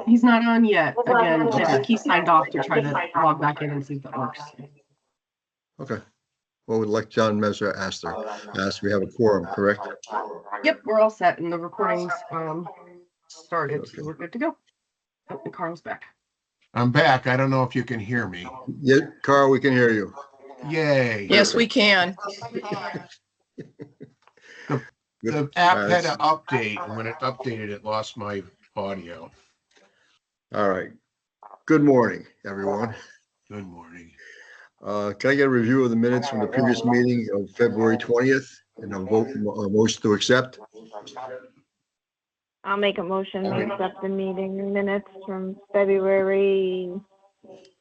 He's not on yet. Again, I Okay. think he signed off to try to log back in and see if that works. Okay. Well, we'd like John Messer asked we have a quorum, correct? Yep, we're all set and the recordings started. Okay. So we're good to go. Oh, and Carl's back. I'm back. I don't know if you can hear me. Yeah, Carl, we can hear you. Yay. Yes, we can. The app had an update, and when it updated, it lost my audio. All right. Good morning, everyone. Good morning. Can I get a review of the minutes from the previous meeting of February 20th and a motion to accept? I'll make a motion to accept the meeting minutes from February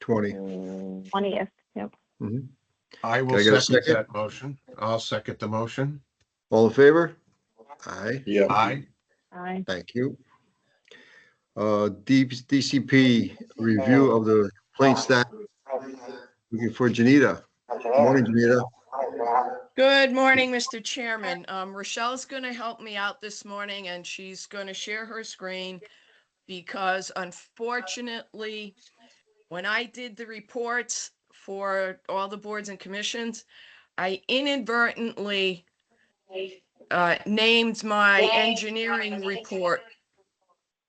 20th. Yep. Mm-hmm. I will Can I get a second second? that motion. I'll second the motion. All in favor? Aye. Yeah. Aye. Aye. Thank you. DCP review of the complaint staff. Looking for Janita. Morning, Janita. Good morning, Mr. Chairman. Rochelle's going to help me out this morning, and she's going to share her screen because unfortunately, when I did the reports for all the boards and commissions, I inadvertently named my engineering report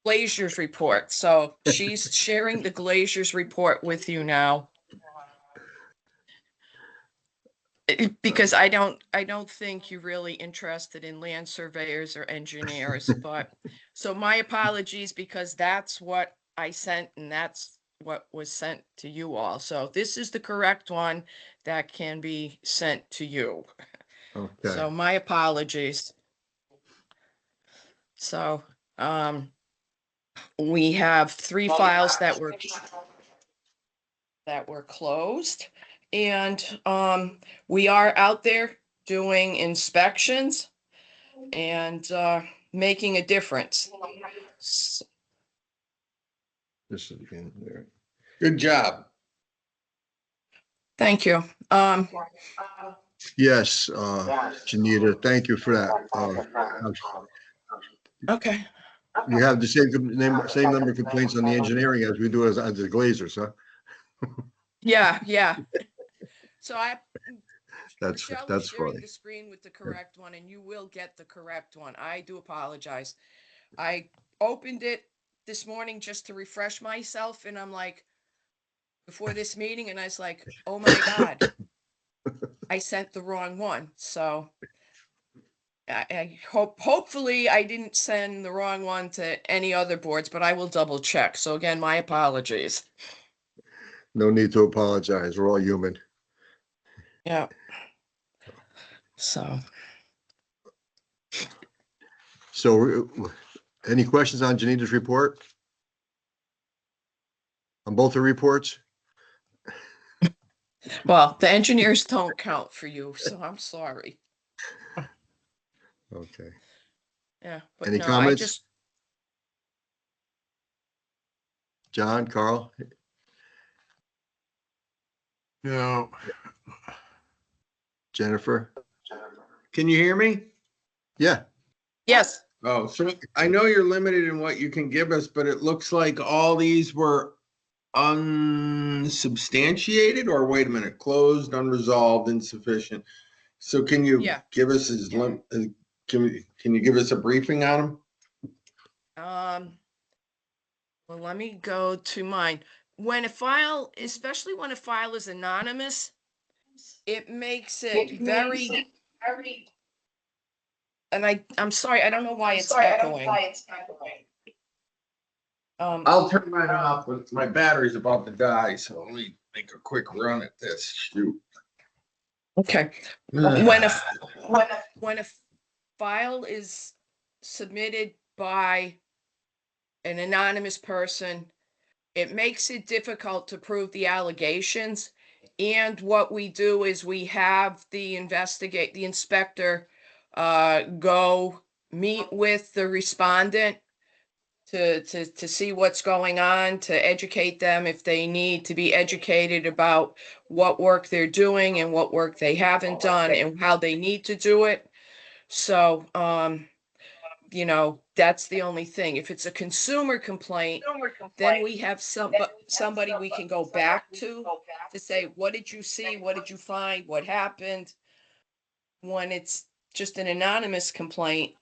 Glazier's report. So she's sharing the Glazier's report with you now. Because I don't think you're really interested in land surveyors or engineers, but so my apologies because that's what I sent and that's what was sent to you all. So this is the correct one that can be sent to you. Okay. So my apologies. So we have 3 files that were closed. And we are out there doing inspections and making a difference. This is again there. Good job. Thank you. Yes, Janita, thank you for that. Okay. You have the same number of complaints on the engineering as we do as the Glazers, huh? Yeah. So That's Rochelle is sharing funny. the screen with the correct one, and you will get the correct one. I do apologize. I opened it this morning just to refresh myself, and I'm like, before this meeting, and I was like, oh my God, I sent the wrong one. So I hopefully I didn't send the wrong one to any other boards, but I will double check. So again, my apologies. No need to apologize. We're all human. Yeah. So. So any questions on Janita's report? On both the reports? Well, the engineers don't count for you, so I'm sorry. Okay. Yeah. But Any no, comments? John, Carl? No. Jennifer? Can you hear me? Yeah. Yes. Oh, so I know you're limited in what you can give us, but it looks like all these were unsubstantiated, or wait a minute, closed, unresolved, insufficient. So can you give us can you give us a briefing on them? Well, let me go to mine. When a file, especially when a file is anonymous, it makes it very, and I'm sorry, I don't know why it's echoing. I'll turn mine off, but my battery's about to die, so let me make a quick run at this. Shoot. Okay. When a file is submitted by an anonymous person, it makes it difficult to prove the allegations. And what we do is we have the inspector go meet with the respondent to see what's going on, to educate them if they need to be educated about what work they're doing and what work they haven't done and how they need to do it. So, That's the only thing. If it's a consumer complaint, then we have somebody we can go back to say, what did you see? What did you find? What happened? When it's just an anonymous complaint,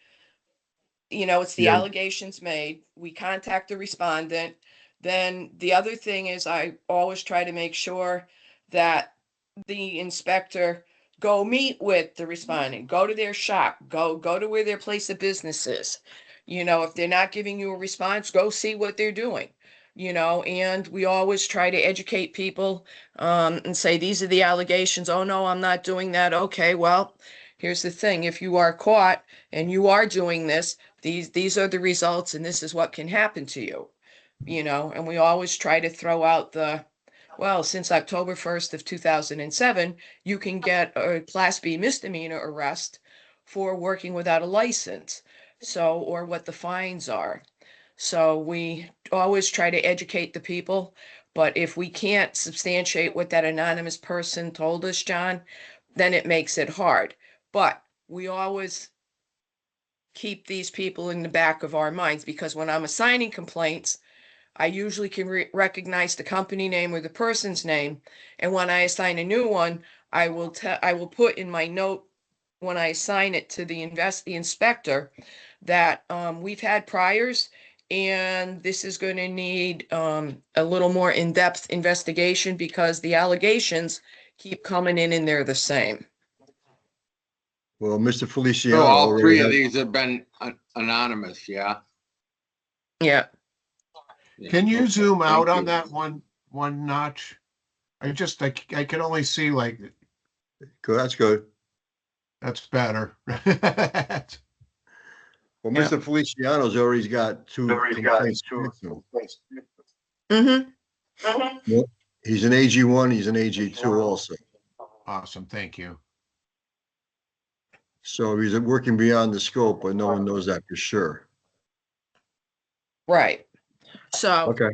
it's the Yeah. allegations made. We contact the respondent. Then the other thing is I always try to make sure that the inspector go meet with the respondent, go to their shop, go to where their place of business is. If they're not giving you a response, go see what they're doing. And we always try to educate people and say, these are the allegations. Oh, no, I'm not doing that. Okay, well, here's the thing. If you are caught and you are doing this, these are the results and this is what can happen to you. And we always try to throw out since October 1st of 2007, you can get a Class B misdemeanor arrest for working without a license. Or what the fines are. So we always try to educate the people, but if we can't substantiate what that anonymous person told us, John, then it makes it hard. But we always keep these people in the back of our minds, because when I'm assigning complaints, I usually can recognize the company name or the person's name. And when I assign a new one, I will put in my note when I assign it to the inspector that we've had priors and this is going to need a little more in-depth investigation because the allegations keep coming in and they're the same. Well, Mr. Feliciano. So all three of already these have been anonymous, yeah? Yeah. Can you Okay, zoom thank out on you. that one notch? I can only see like, That's good. that's better. Well, Yeah. Mr. Feliciano's already got two complaints. Mm-hmm. Well, he's an AG1, he's an AG2 also. Awesome, thank you. So he's working beyond the scope, but no one knows that for sure. Right. So Okay.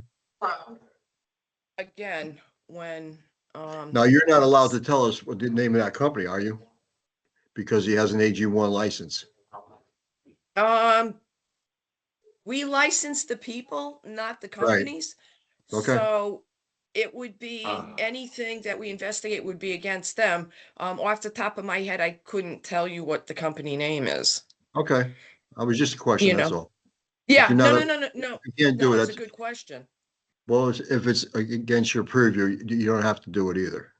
again, when Now, you're not allowed to tell us what the name of that company, are you? Because he has an AG1 license. we license the people, not the Right. companies. Okay. So it would be anything that we investigate would be against them. Off the top of my head, I couldn't tell you what the company name is. Okay. I was just a question, You that's know. all. Yeah, you're no, not no, no, no, no. You can't do No, it. it's a That's, good question. well, if it's against your purview, you don't have to do it either.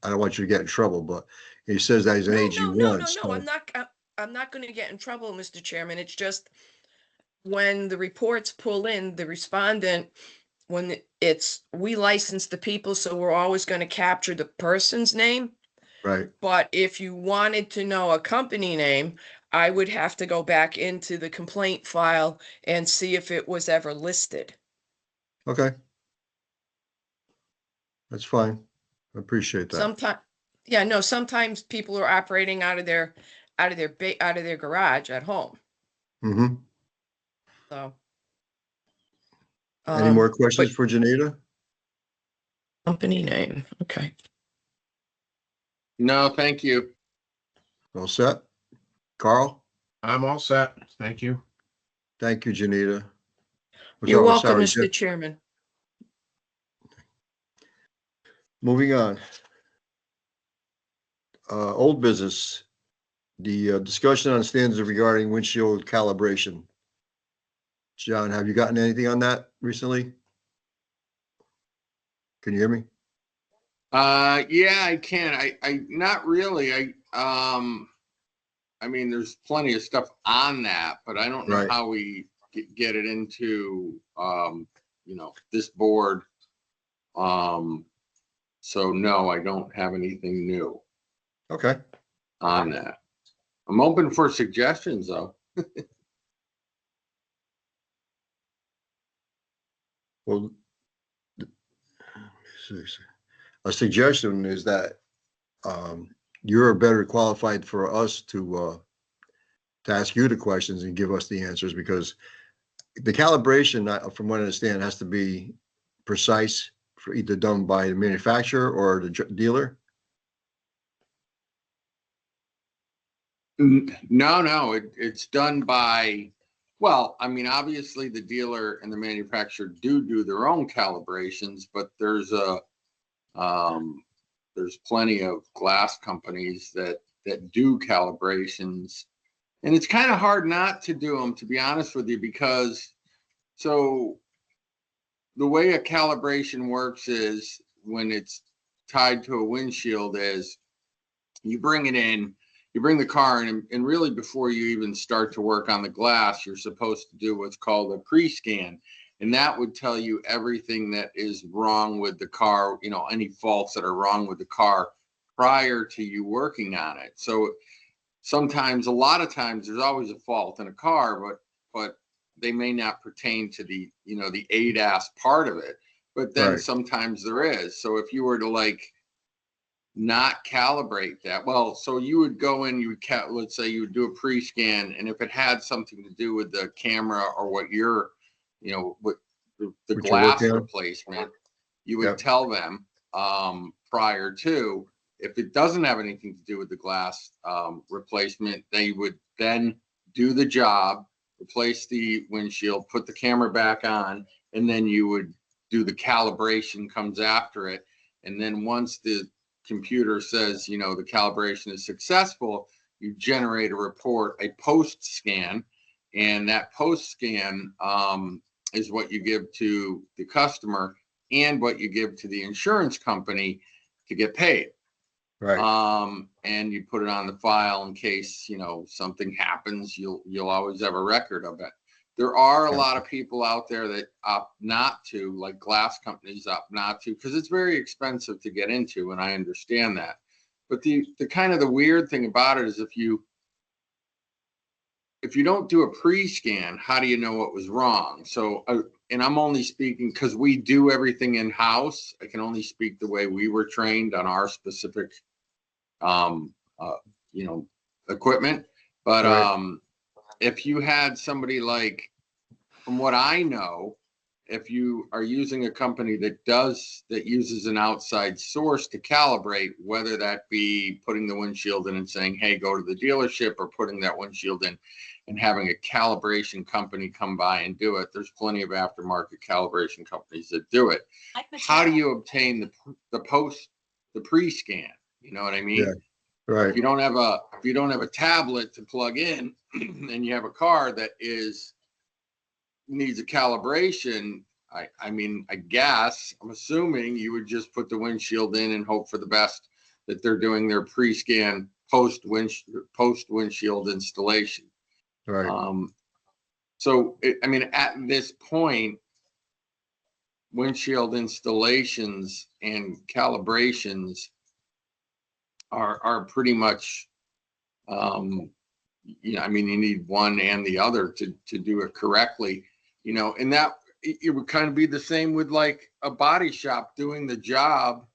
I don't want you to get in trouble, but he says that he's an No, AG1. no. So, I'm not going to get in trouble, Mr. Chairman. It's just when the reports pull in, the respondent, when we license the people, so we're always going to capture the person's name. right. But if you wanted to know a company name, I would have to go back into the complaint file and see if it was ever listed. Okay. That's fine. I appreciate that. Sometimes people are operating out of their garage at home. Mm-hmm. So Any more questions but for Janita? company name. Okay. No, thank you. All set? Carl? I'm all set, thank you. Thank you, Janita. You're welcome, Sorry, Mr. Jeff. Chairman. Moving on. Old business, the discussion on standards regarding windshield calibration. John, have you gotten anything on that recently? Can you hear me? Yeah, I can. I not really. I mean, there's plenty of stuff on that, but I don't know Right. how we get it into, this board. So no, I don't have anything new Okay. on that. I'm open for suggestions though. Well, a suggestion is that you're better qualified for us to ask you the questions and give us the answers, because the calibration, from what I understand, has to be precise, for either done by the manufacturer or the dealer. No, it's done by Well, I mean, obviously the dealer and the manufacturer do their own calibrations, but there's plenty of glass companies that do calibrations, and it's kind of hard not to do them, to be honest with you, because so the way a calibration works is when it's tied to a windshield is you bring it in, you bring the car in, and really before you even start to work on the glass, you're supposed to do what's called a pre-scan. And that would tell you everything that is wrong with the car, you know, any faults that are wrong with the car prior to you working on it. So sometimes, a lot of times, there's always a fault in a car, but they may not pertain to the, you know, the ADAS part of it. But then Right. sometimes there is. So if you were to like not calibrate that, well, so you would go in, you would let's say you would do a pre-scan, and if it had something to do with the camera or what you're, you know, what the What you're glass working on? replacement, you would Yep. tell them prior to. If it doesn't have anything to do with the glass replacement, they would then do the job, replace the windshield, put the camera back on, and then you would do the calibration comes after it. And then once the computer says, you know, the calibration is successful, you generate a report, a post scan, and that post scan is what you give to the customer and what you give to the insurance company to get paid. Right. And you put it on the file in case, you know, something happens, you'll always have a record of it. There are a lot of people out there that opt not to, like glass companies opt not to, because it's very expensive to get into, and I understand that. But the kind of the weird thing about it is if you don't do a pre-scan, how do you know what was wrong? So, and I'm only speaking because we do everything in-house. I can only speak the way we were trained on our specific you know, equipment. But Right. if you had somebody like, from what I know, if you are using a company that uses an outside source to calibrate, whether that be putting the windshield in and saying, hey, go to the dealership, or putting that windshield in and having a calibration company come by and do it. There's plenty of aftermarket calibration companies that do it. How do you obtain the pre-scan? You know what I mean? Yeah. Right. If you don't have a tablet to plug in and you have a car that needs a calibration, I mean, I guess, I'm assuming you would just put the windshield in and hope for the best that they're doing their pre-scan post windshield installation. Right. So, I mean, at this point, windshield installations and calibrations are pretty much, you know, I mean, you need one and the other to do it correctly, you know, and that it would kind of be the same with like a body shop doing the job.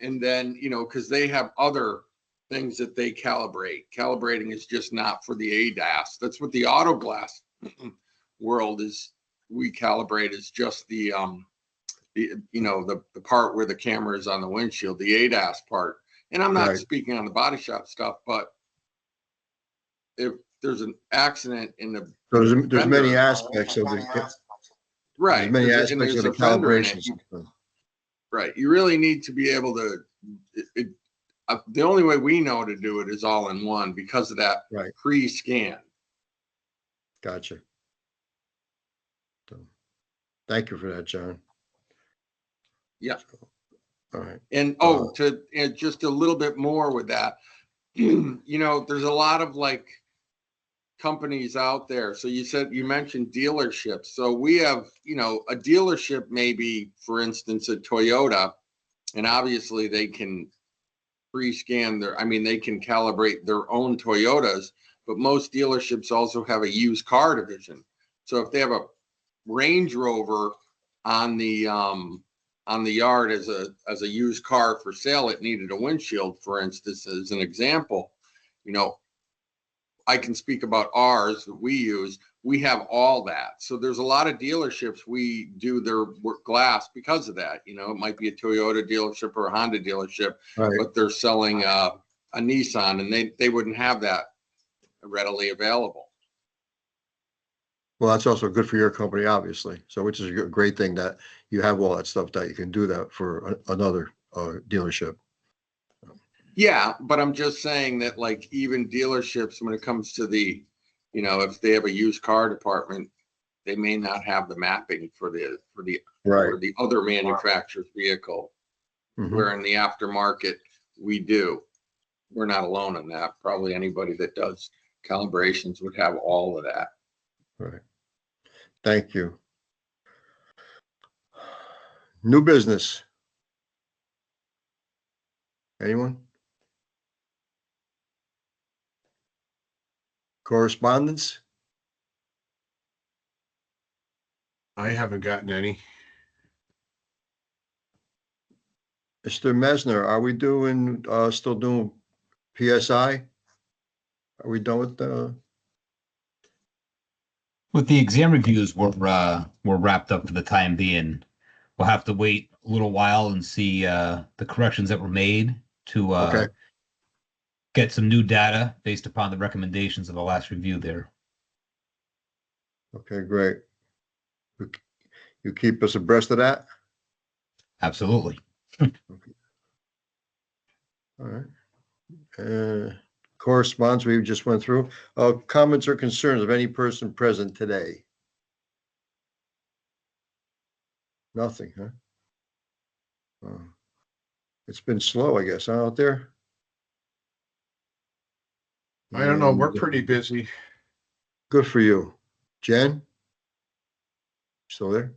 And then, you know, because they have other things that they calibrate. Calibrating is just not for the ADAS. That's what the auto glass world is. We calibrate is just the you know, the part where the camera is on the windshield, the ADAS part. And I'm not Right. speaking on the body shop stuff, but if there's an accident in the So there's many fender, aspects of the right, there's many and aspects of there's the a fender in calibration it, system. right, you really need to be able to, the only way we know to do it is all in one because of that Right. pre-scan. Gotcha. So, thank you for that, John. Yeah. All right. And just a little bit more with that, you know, there's a lot of like companies out there. So you mentioned dealerships. So we have, you know, a dealership, maybe for instance, a Toyota, and obviously they can pre-scan they can calibrate their own Toyotas, but most dealerships also have a used car division. So if they have a Range Rover on the yard as a used car for sale, it needed a windshield, for instance, as an example, you know, I can speak about ours that we use. We have all that. So there's a lot of dealerships we do their glass because of that. You know, it might be a Toyota dealership or a Honda dealership, Right. but they're selling a Nissan, and they wouldn't have that readily available. Well, that's also good for your company, obviously. So which is a great thing that you have all that stuff that you can do that for another dealership. Yeah, but I'm just saying that like even dealerships, when it comes to the, if they have a used car department, they may not have the mapping for the other manufacturer's vehicle. Mhm. Where in the aftermarket, we do. We're not alone in that. Probably anybody that does calibrations would have all of that. Right. Thank you. New business. Anyone? Correspondence? I haven't gotten any. Mr. Mesner, are we doing, still doing PSI? Are we done with the, With the exam reviews, we're wrapped up for the time being. We'll have to wait a little while and see the corrections that were made to okay, get some new data based upon the recommendations of the last review there. okay, great. You keep us abreast of that? Absolutely. All right. Correspondence we just went through. Comments or concerns of any person present today? Nothing, huh? It's been slow, I guess, huh, out there? I don't know. We're pretty busy. Good for you. Jen? Still there?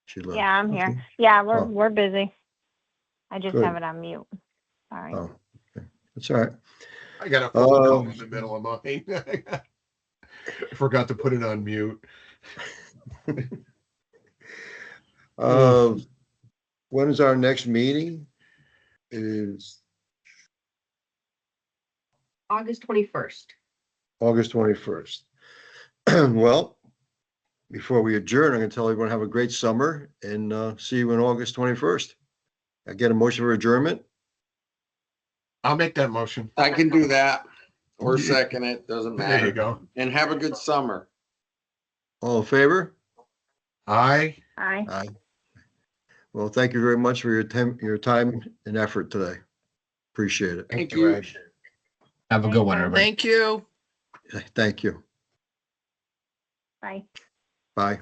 She left. Yeah, I'm here. Okay. Yeah, Oh. we're busy. I just Good. have it on mute. Sorry. Oh, okay. That's all right. I got a phone call in the middle of mine. I forgot to put it on mute. When is our next meeting? It is August 21st. August 21st. Well, before we adjourn, I'm going to tell everyone have a great summer and see you on August 21st. I get a motion for adjournment. I'll make that motion. I can do that or second it, doesn't There you matter. go. And have a good summer. All in favor? Aye. Aye. Aye. Well, thank you very much for your time and effort today. Appreciate it. Thank you. Ed. Have a good one, everybody. Thank you. Thank you. Bye. Bye.